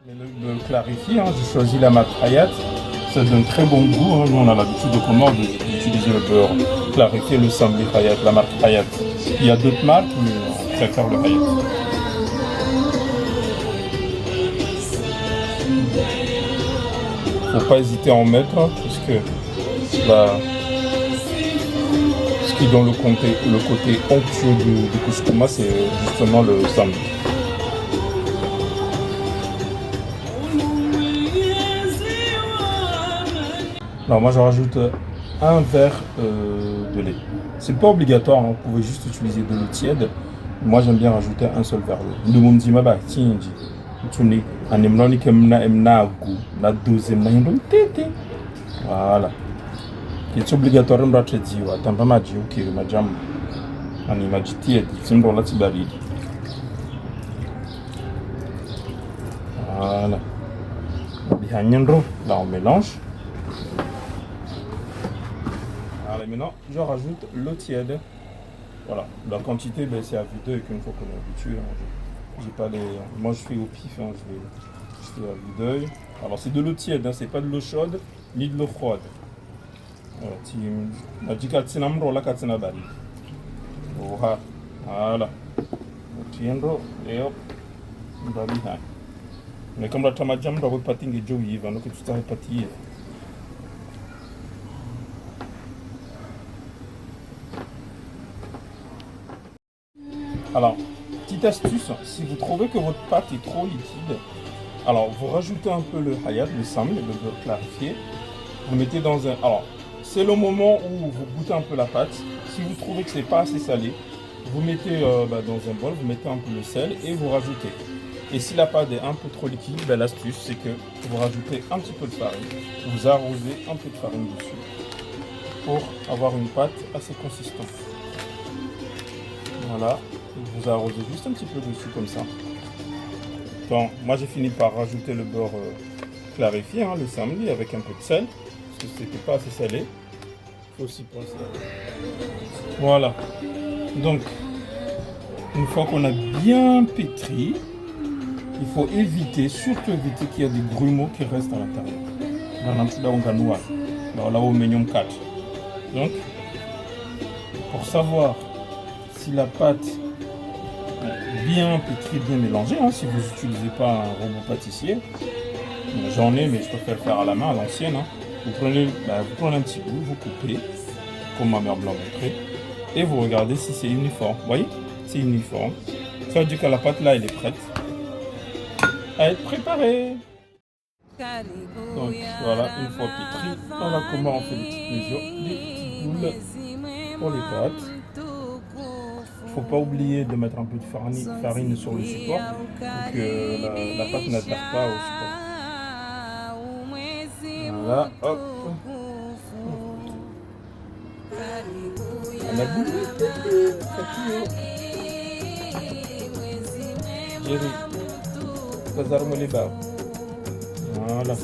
Mais le beurre clarifié, hein, j'ai choisi la marque Hayat. Ça donne très bon goût. Hein. Nous, on a l'habitude de commande d'utiliser le beurre clarifié, le Samli Hayat, la marque Hayat. Il y a d'autres marques, mais on préfère le Hayat. Faut pas hésiter à en mettre, hein, parce que ce qui donne le côté onctueux du couscous, c'est justement le Samli. Alors moi je rajoute un verre de lait. C'est pas obligatoire, hein, vous pouvez juste utiliser de l'eau tiède. Moi j'aime bien rajouter un seul verre d'eau. Nous me disons bah tiens, tu anemloni kemna emna gu na deuxième na yindom tete. Voilà. C'est obligatoire de me dire wa tamba maji ok ma jam ani maji tiède sinon là tibali. Voilà. Là on mélange. Allez, maintenant, je rajoute l'eau tiède. Voilà, la quantité, ben, c'est à vue d'œil qu'une fois qu'on est habitué. Hein, j'ai pas les... Moi, je fais au pif, hein, je fais à vue d'œil. Alors, c'est de l'eau tiède, hein, c'est pas de l'eau chaude ni de l'eau froide. Voilà. Mais comme la tamadjam, on va pas tinguer Joe Yves, donc tu t'arrêtes pas de. Alors, petite astuce, si vous trouvez que votre pâte est trop liquide, alors vous rajoutez un peu le hayat, le samli, le beurre clarifié, vous mettez dans un... Alors, c'est le moment où vous goûtez un peu la pâte. Si vous trouvez que c'est pas assez salé, vous mettez dans un bol, vous mettez un peu le sel et vous rajoutez. Et si la pâte est un peu trop liquide, ben, l'astuce c'est que vous rajoutez un petit peu de farine, vous arrosez un peu de farine dessus pour avoir une pâte assez consistante. Voilà. Vous arrosez juste un petit peu dessus comme ça. Bon, moi j'ai fini par rajouter le beurre clarifié, hein, le samli avec un peu de sel, parce que c'était pas assez salé. Il faut aussi penser. Voilà. Donc, une fois qu'on a bien pétri, il faut éviter, surtout éviter qu'il y ait des grumeaux qui restent à l'intérieur. Donc, pour savoir si la pâte bien pétrie, bien mélangée, hein, si vous n'utilisez pas un robot pâtissier, j'en ai, mais je préfère le faire à la main, à l'ancienne. Hein. Vous prenez un petit bout, vous coupez, comme ma mère me l'a montré, et vous regardez si c'est uniforme. Vous voyez, c'est uniforme. Ça veut dire que la pâte là, elle est prête à être préparée. Donc voilà, une fois pétrie, voilà comment on fait les petites mesures, des petites boules pour les pâtes. Il ne faut pas oublier de mettre un peu de farine sur le support pour que la pâte n'adhère pas au support. Voilà, hop. On a boulé. Jerry, voilà.